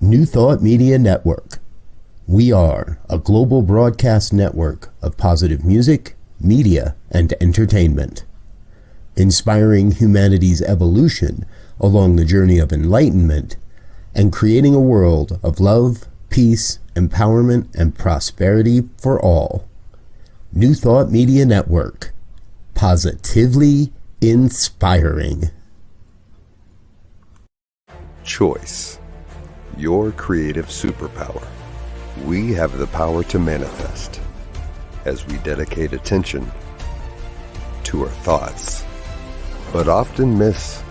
New Thought Media Network. We are a global broadcast network of positive music, media, and entertainment, inspiring humanity's evolution along the journey of enlightenment and creating a world of love, peace, empowerment, and prosperity for all. New Thought Media Network. Positively inspiring. Choice. Your creative superpower. We have the power to manifest as we dedicate attention to our thoughts, but often miss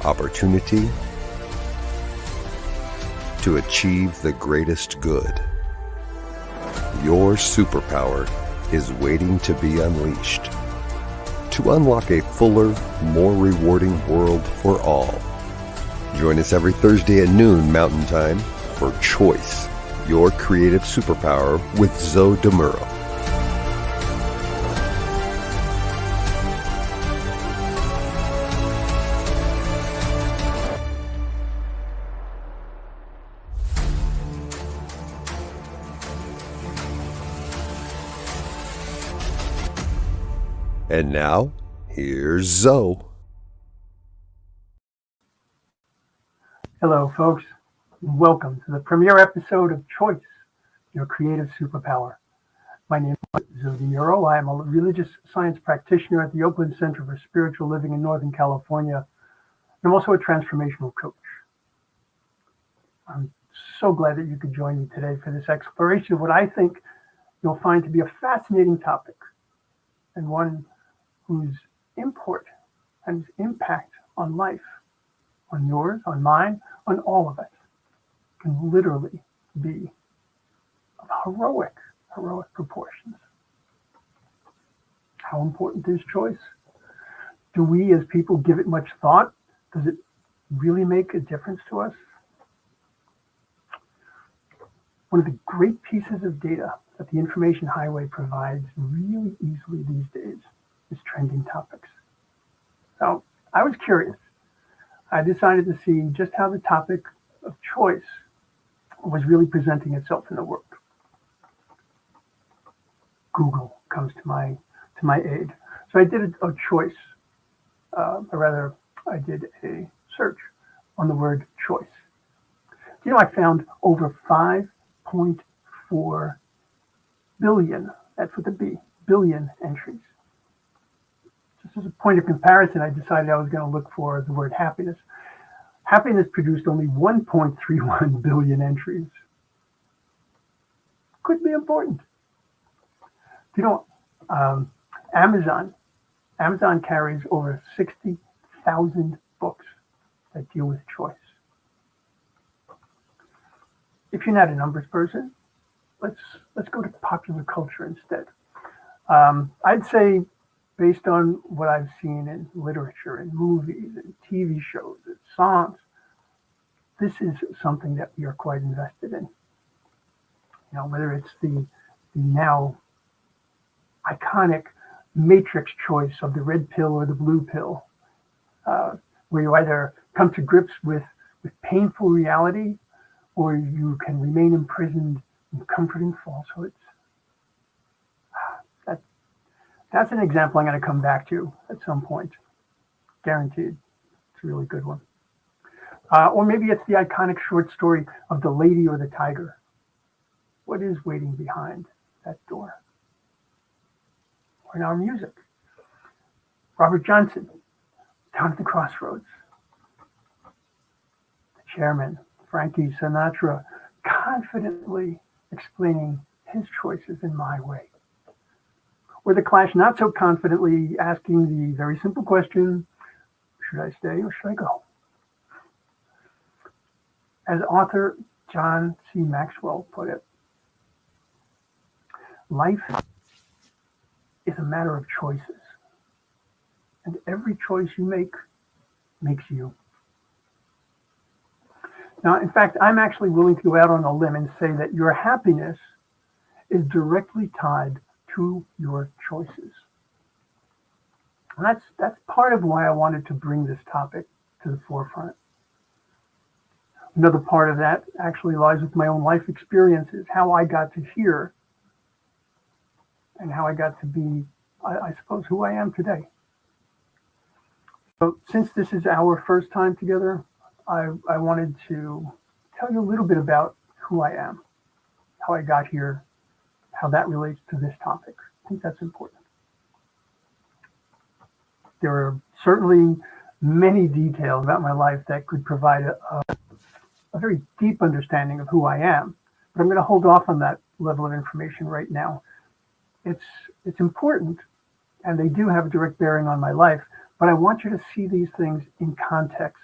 opportunity to achieve the greatest good. Your superpower is waiting to be unleashed to unlock a fuller, more rewarding world for all. Join us every Thursday at noon Mountain Time for Choice, Your Creative Superpower with Zoe MURO. And now, here's Zoe. Hello, folks. Welcome to the premiere episode of Choice, Your Creative Superpower. My name is Zoe MURO. I am a religious science practitioner at the Oakland Center for Spiritual Living in Northern California. And I'm also a transformational coach. I'm so glad that you could join me today for this exploration of what I think you'll find to be a fascinating topic, and one whose import and impact on life, on yours, on mine, on all of us, can literally be of heroic proportions. How important is choice? Do we as people give it much thought? Does it really make a difference to us? One of the great pieces of data that the information highway provides really easily these days is trending topics. So I was curious. I decided to see just how the topic of choice was really presenting itself in the world. Google comes to my aid. So I did a choice, I did a search on the word choice. You know, I found over 5.4 billion, that's with a B, billion entries. Just as a point of comparison, I decided I was going to look for the word happiness. Happiness produced only 1.31 billion entries. Could be important. You know, Amazon carries over 60,000 books that deal with choice. If you're not a numbers person, let's go to popular culture instead. I'd say, based on what I've seen in literature and movies and TV shows and songs, this is something that we are quite invested in. You know, whether it's the now iconic matrix choice of the red pill or the blue pill, where you either come to grips with painful reality or you can remain imprisoned in comforting falsehoods. That's an example I'm going to come back to at some point. Guaranteed. It's a really good one. Or maybe it's the iconic short story of the lady or the tiger. What is waiting behind that door? Or in our music, Robert Johnson, Down at the Crossroads. The chairman, Frankie Sinatra, confidently explaining his choices in my way. Or the Clash not so confidently asking the very simple question, should I stay or should I go? As author John C. Maxwell put it, life is a matter of choices, and every choice you make makes you. Now, in fact, I'm actually willing to go out on a limb and say that your happiness is directly tied to your choices. And that's part of why I wanted to bring this topic to the forefront. Another part of that actually lies with my own life experiences, how I got to here and how I got to be, I suppose, who I am today. So since this is our first time together, I wanted to tell you a little bit about who I am, how I got here, how that relates to this topic. I think that's important. There are certainly many details about my life that could provide a very deep understanding of who I am, but I'm going to hold off on that level of information right now. It's important, and they do have a direct bearing on my life, but I want you to see these things in context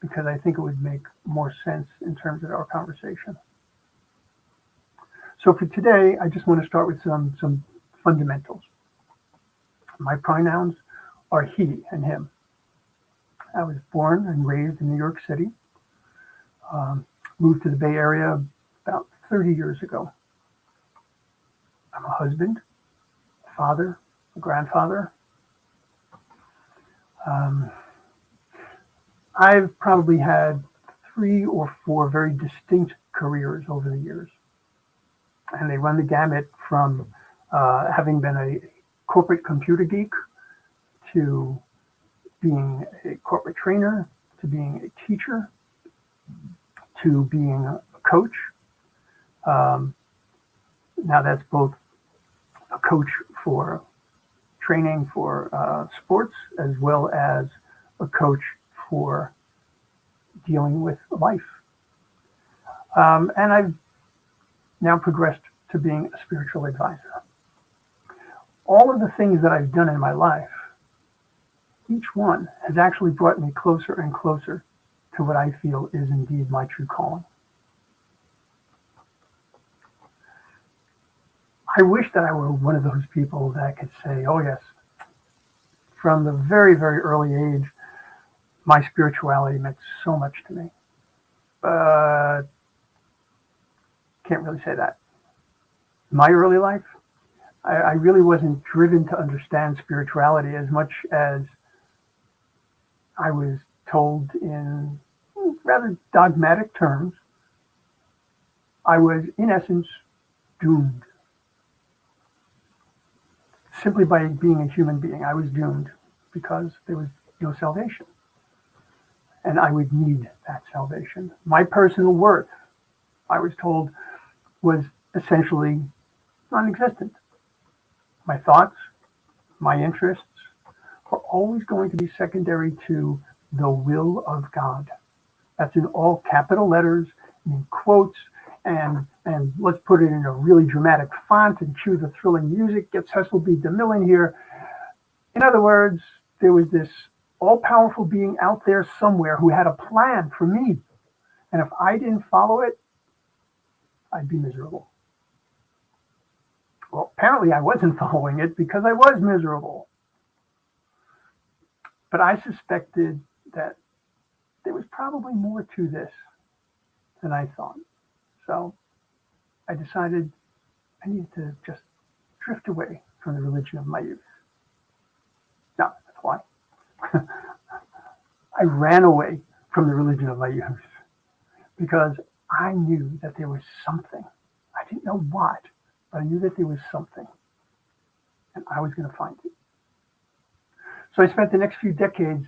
because I think it would make more sense in terms of our conversation. So for today, I just want to start with some fundamentals. My pronouns are he and him. I was born and raised in New York City, moved to the Bay Area about 30 years ago. I'm a husband, a father, a grandfather. I've probably had 3 or 4 very distinct careers over the years. And they run the gamut from having been a corporate computer geek to being a corporate trainer, to being a teacher, to being a coach. Now that's both a coach for training for sports as well as a coach for dealing with life. And I've now progressed to being a spiritual advisor. All of the things that I've done in my life, each one has actually brought me closer and closer to what I feel is indeed my true calling. I wish that I were one of those people that could say, oh yes, from the very, very early age, my spirituality meant so much to me. But can't really say that. My early life, I really wasn't driven to understand spirituality as much as I was told in rather dogmatic terms. I was, in essence, doomed. Simply by being a human being, I was doomed because there was no salvation. And I would need that salvation. My personal worth, I was told, was essentially non-existent. My thoughts, my interests were always going to be secondary to the will of God. That's in all capital letters, in quotes, and let's put it in a really dramatic font and cue the thrilling music, get Cecil B. DeMille here. In other words, there was this all-powerful being out there somewhere who had a plan for me. And if I didn't follow it, I'd be miserable. Well, apparently I wasn't following it because I was miserable. But I suspected that there was probably more to this than I thought. So I decided I needed to just drift away from the religion of my youth. No, that's why. I ran away from the religion of my youth because I knew that there was something. I didn't know what, but I knew that there was something, and I was going to find it. So I spent the next few decades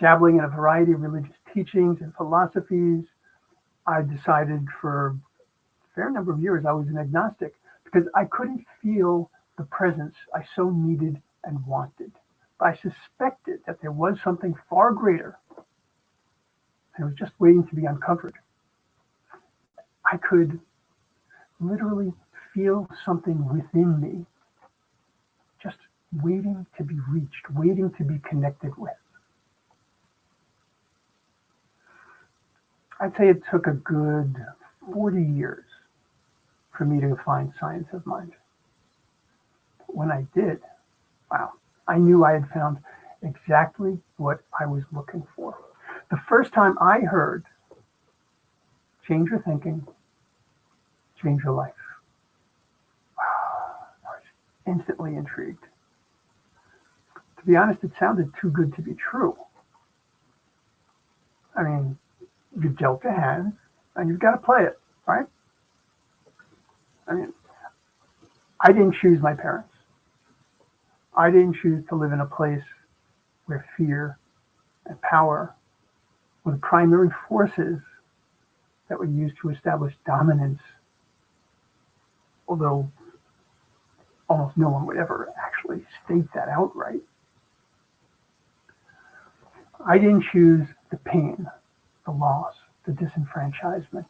dabbling in a variety of religious teachings and philosophies. I decided for a fair number of years I was an agnostic because I couldn't feel the presence I so needed and wanted. But I suspected that there was something far greater, and it was just waiting to be uncovered. I could literally feel something within me just waiting to be reached, waiting to be connected with. I'd say it took a good 40 years for me to find science of mind. But when I did, wow, I knew I had found exactly what I was looking for. The first time I heard, change your thinking, change your life, I was instantly intrigued. To be honest, it sounded too good to be true. I mean, you're dealt a hand and you've got to play it, right? I mean, I didn't choose my parents. I didn't choose to live in a place where fear and power were the primary forces that were used to establish dominance, although almost no one would ever actually state that outright. I didn't choose the pain, the loss, the disenfranchisement.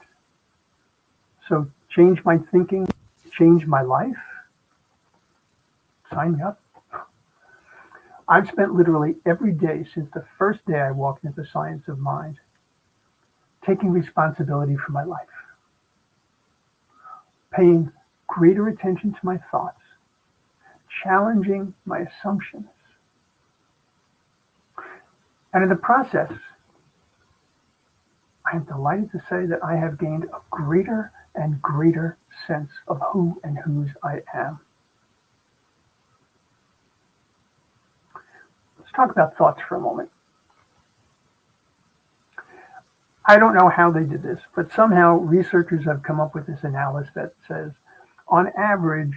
So change my thinking, change my life. Sign me up. I've spent literally every day since the first day I walked into Science of Mind taking responsibility for my life, paying greater attention to my thoughts, challenging my assumptions. And in the process, I am delighted to say that I have gained a greater and greater sense of who and whose I am. Let's talk about thoughts for a moment. I don't know how they did this, but somehow researchers have come up with this analysis that says, on average,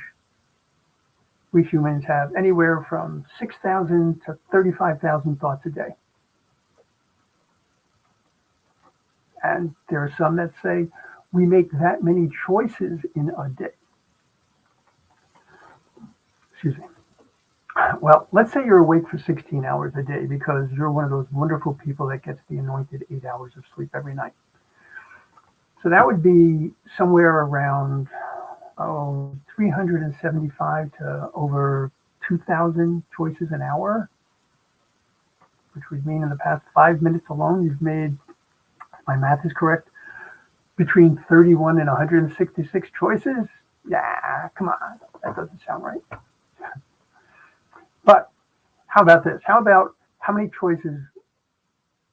we humans have anywhere from 6,000 to 35,000 thoughts a day. And there are some that say we make that many choices in a day. Excuse me. Well, let's say you're awake for 16 hours a day because you're one of those wonderful people that gets the anointed 8 hours of sleep every night. So that would be somewhere around 375 to over 2,000 choices an hour, which would mean in the past 5 minutes alone, you've made, if my math is correct, between 31 and 166 choices. Yeah, come on, that doesn't sound right. But how about this? How about how many choices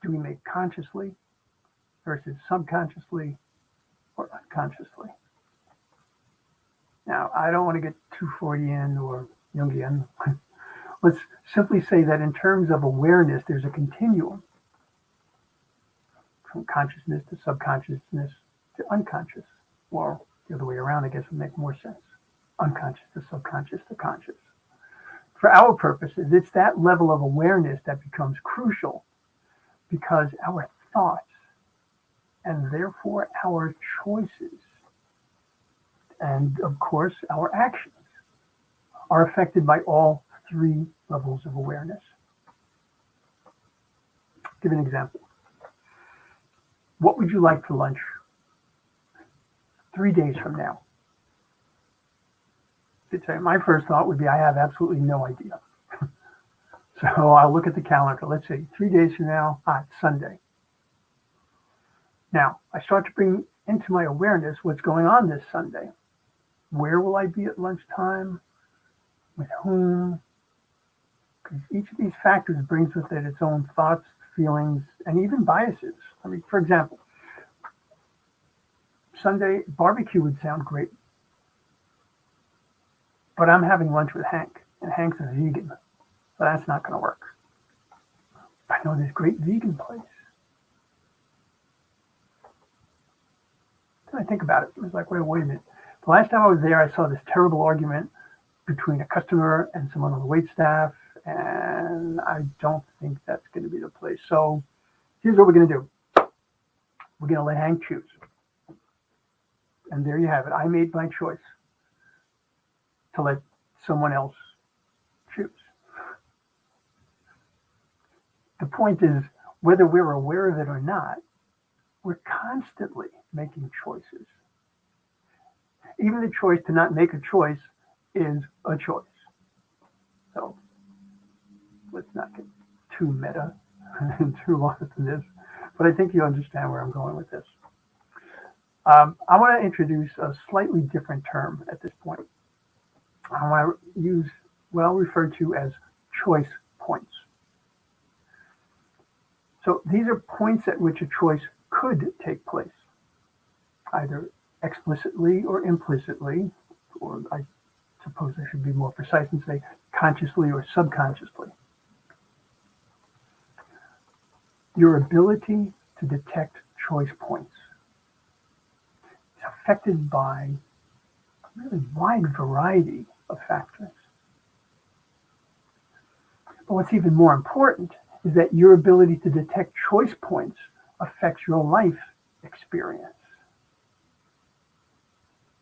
do we make consciously versus subconsciously or unconsciously? Now, I don't want to get too Freudian or Jungian. Let's simply say that in terms of awareness, there's a continuum from consciousness to subconsciousness to unconscious. Or the other way around, I guess, would make more sense. Unconscious to subconscious to conscious. For our purposes, it's that level of awareness that becomes crucial because our thoughts and therefore our choices and of course our actions are affected by all three levels of awareness. Give an example. What would you like for lunch 3 days from now? My first thought would be I have absolutely no idea. So I'll look at the calendar. Let's see, 3 days from now, it's Sunday. Now, I start to bring into my awareness what's going on this Sunday. Where will I be at lunchtime? With whom? Because each of these factors brings with it its own thoughts, feelings, and even biases. I mean, for example, Sunday barbecue would sound great. But I'm having lunch with Hank, and Hank's a vegan, so that's not going to work. I know this great vegan place. Then I think about it. It was like, wait a minute. The last time I was there, I saw this terrible argument between a customer and someone on the wait staff, and I don't think that's going to be the place. So here's what we're going to do. We're going to let Hank choose. And there you have it. I made my choice to let someone else choose. The point is, whether we're aware of it or not, we're constantly making choices. Even the choice to not make a choice is a choice. So let's not get too meta and too lost in this, but I think you understand where I'm going with this. I want to introduce a slightly different term at this point. I want to use what I'll refer to as choice points. So these are points at which a choice could take place, either explicitly or implicitly, or I suppose I should be more precise and say consciously or subconsciously. Your ability to detect choice points is affected by a really wide variety of factors. But what's even more important is that your ability to detect choice points affects your life experience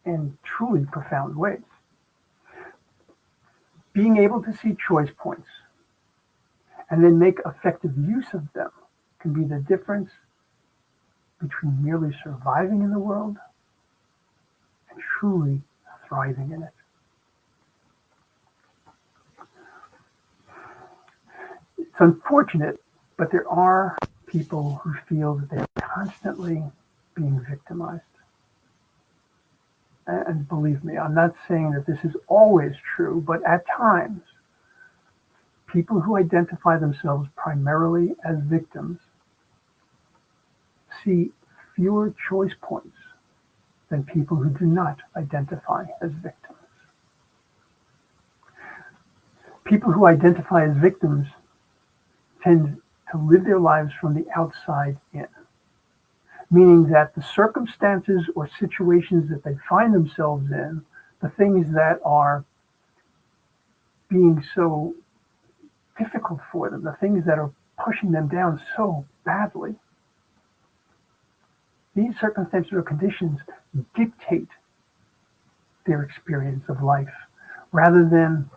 in truly profound ways. Being able to see choice points and then make effective use of them can be the difference between merely surviving in the world and truly thriving in it. It's unfortunate, but there are people who feel that they're constantly being victimized. And believe me, I'm not saying that this is always true, but at times, people who identify themselves primarily as victims see fewer choice points than people who do not identify as victims. People who identify as victims tend to live their lives from the outside in, meaning that the circumstances or situations that they find themselves in, the things that are being so difficult for them, the things that are pushing them down so badly, these circumstances or conditions dictate their experience of life rather than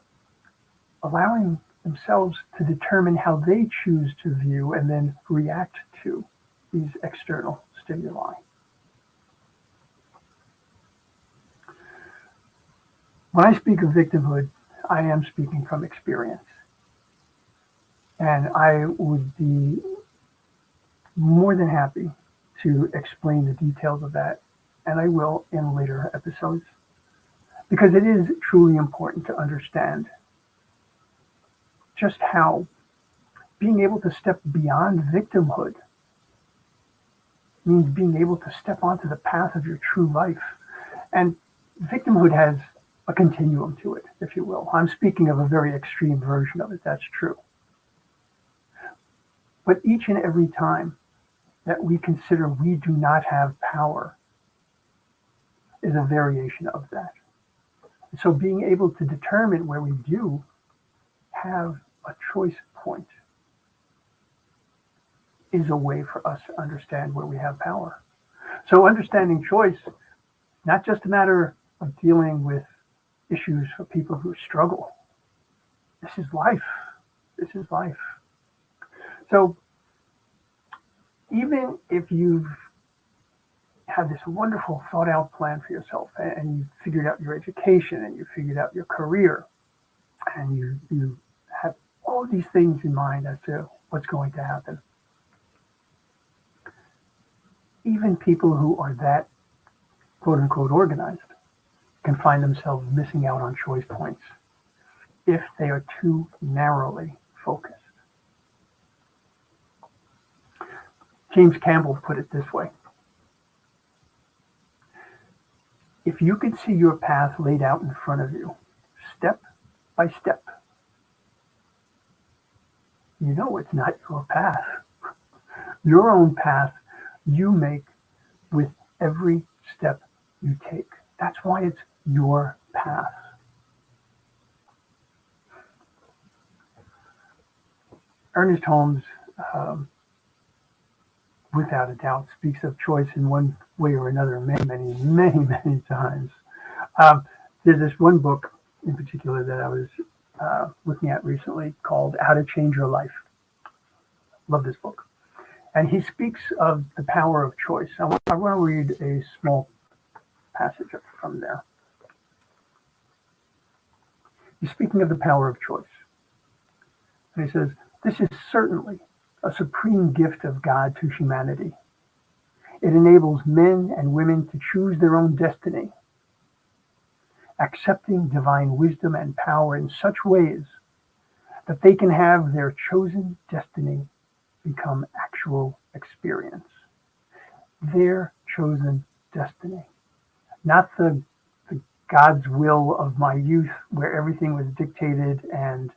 allowing themselves to determine how they choose to view and then react to these external stimuli. When I speak of victimhood, I am speaking from experience. And I would be more than happy to explain the details of that, and I will in later episodes, because it is truly important to understand just how being able to step beyond victimhood means being able to step onto the path of your true life. And victimhood has a continuum to it, if you will. I'm speaking of a very extreme version of it, that's true. But each and every time that we consider we do not have power is a variation of that. So being able to determine where we do have a choice point is a way for us to understand where we have power. So understanding choice, not just a matter of dealing with issues for people who struggle. This is life. This is life. So even if you've had this wonderful thought out plan for yourself and you figured out your education and you figured out your career and you have all these things in mind as to what's going to happen, even people who are that quote unquote organized can find themselves missing out on choice points if they are too narrowly focused. James Campbell put it this way: if you could see your path laid out in front of you, step by step, you know it's not your path. Your own path you make with every step you take. That's why it's your path. Ernest Holmes, without a doubt, speaks of choice in one way or another many times. There's this one book in particular that I was looking at recently called How to Change Your Life. Love this book. And he speaks of the power of choice. I want to read a small passage from there. He's speaking of the power of choice. And he says, "This is certainly a supreme gift of God to humanity. It enables men and women to choose their own destiny, accepting divine wisdom and power in such ways that they can have their chosen destiny become actual experience." Their chosen destiny. Not the God's will of my youth where everything was dictated and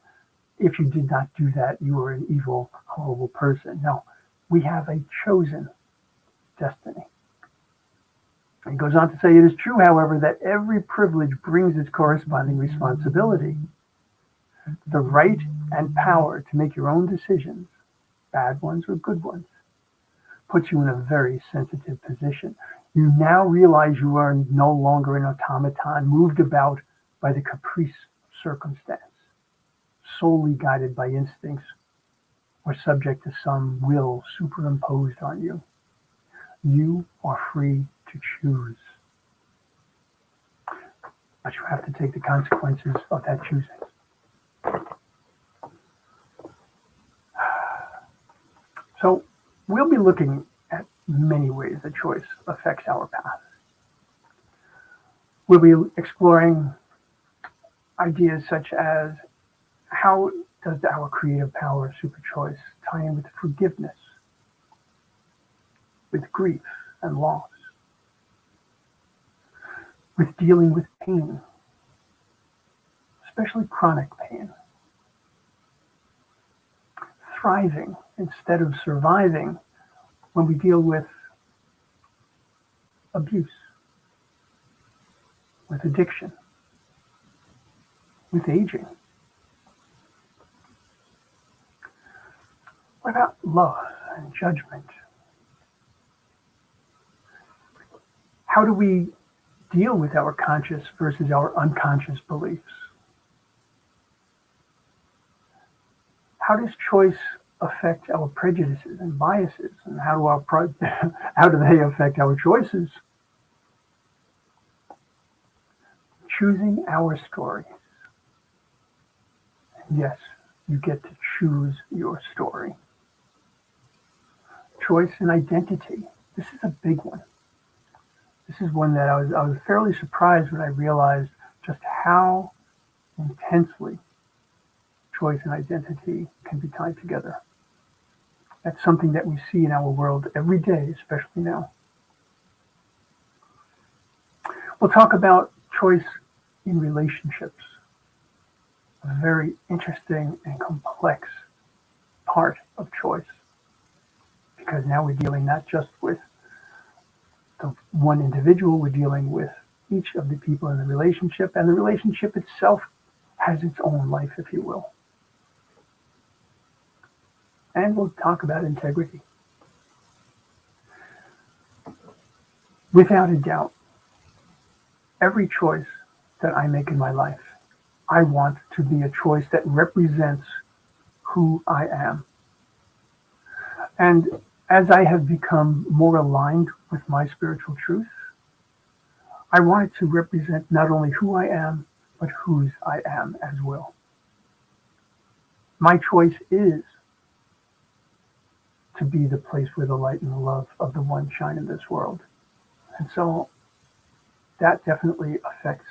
if you did not do that, you were an evil, horrible person. No, we have a chosen destiny. He goes on to say, it is true, however, that every privilege brings its corresponding responsibility. The right and power to make your own decisions, bad ones or good ones, puts you in a very sensitive position. You now realize you are no longer an automaton moved about by the caprice of circumstance, solely guided by instincts or subject to some will superimposed on you. You are free to choose. But you have to take the consequences of that choosing. So we'll be looking at many ways that choice affects our path. We'll be exploring ideas such as how does our creative power, super choice, tie in with forgiveness, with grief and loss, with dealing with pain, especially chronic pain, thriving instead of surviving when we deal with abuse, with addiction, with aging. What about love and judgment? How do we deal with our conscious versus our unconscious beliefs? How does choice affect our prejudices and biases, and how do they affect our choices? Choosing our stories. Yes, you get to choose your story. Choice and identity. This is a big one. This is one that I was fairly surprised when I realized just how intensely choice and identity can be tied together. That's something that we see in our world every day, especially now. We'll talk about choice in relationships, a very interesting and complex part of choice, because now we're dealing not just with the one individual, we're dealing with each of the people in the relationship, and the relationship itself has its own life, if you will. And we'll talk about integrity. Without a doubt, every choice that I make in my life, I want to be a choice that represents who I am. And as I have become more aligned with my spiritual truth, I want it to represent not only who I am, but whose I am as well. My choice is to be the place where the light and the love of the one shine in this world. And so that definitely affects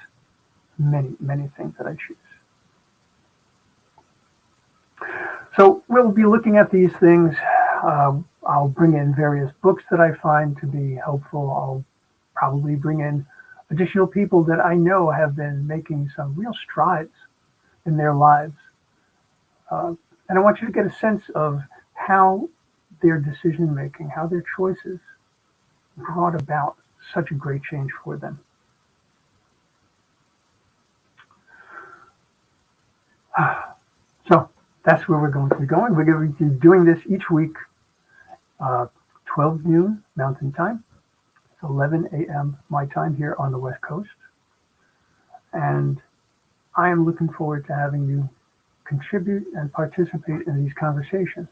many, many things that I choose. So we'll be looking at these things. I'll bring in various books that I find to be helpful. I'll probably bring in additional people that I know have been making some real strides in their lives. And I want you to get a sense of how their decision making, how their choices brought about such a great change for them. So that's where we're going to be going. We're going to be doing this each week, 12 noon Mountain Time. It's 11 a.m. my time here on the West Coast. And I am looking forward to having you contribute and participate in these conversations.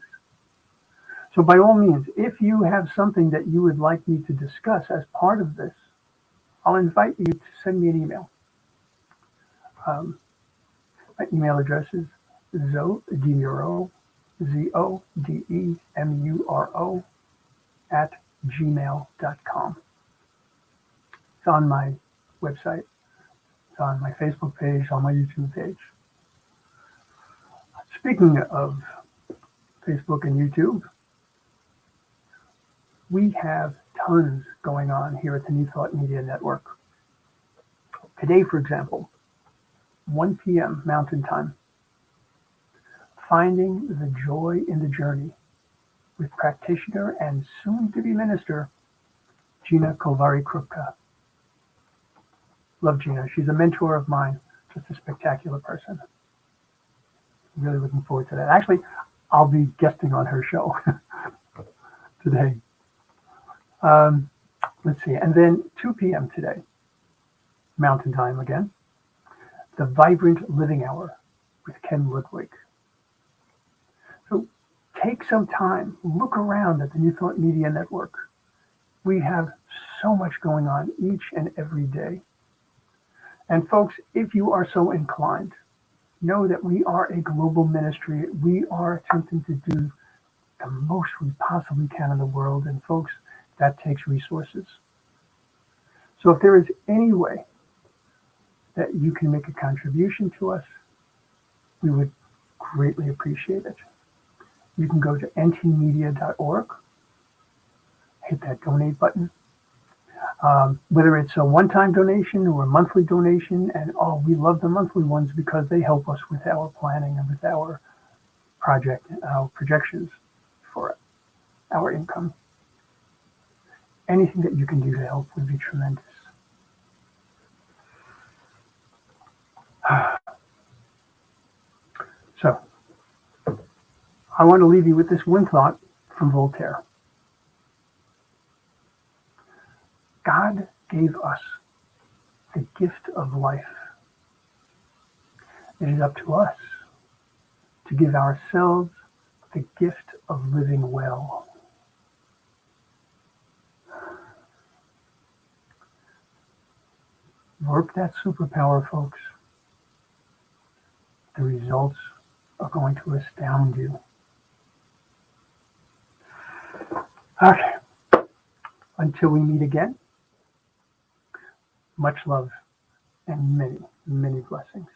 So by all means, if you have something that you would like me to discuss as part of this, I'll invite you to send me an email. My email address is zodemuro, ZODEMURO, @gmail.com. It's on my website. It's on my Facebook page, on my YouTube page. Speaking of Facebook and YouTube, we have tons going on here at the New Thought Media Network. Today, for example, 1 p.m. Mountain Time, Finding the Joy in the Journey with practitioner and soon-to-be minister, Gina Kolvari-Krupka. Love Gina. She's a mentor of mine. Just a spectacular person. Really looking forward to that. Actually, I'll be guesting on her show today. Let's see. And then 2 p.m. today, Mountain Time again, The Vibrant Living Hour with Ken Ludwig. So take some time, look around at the New Thought Media Network. We have so much going on each and every day. And folks, if you are so inclined, know that we are a global ministry. We are attempting to do the most we possibly can in the world. And folks, that takes resources. So if there is any way that you can make a contribution to us, we would greatly appreciate it. You can go to ntmedia.org, hit that donate button. Whether it's a one-time donation or a monthly donation, and we love the monthly ones because they help us with our planning and with our our projections for our income. Anything that you can do to help would be tremendous. So, I want to leave you with this one thought from Voltaire. God gave us the gift of life. It is up to us to give ourselves the gift of living well. Work that superpower, folks. The results are going to astound you. Okay. Until we meet again, much love and many, many blessings.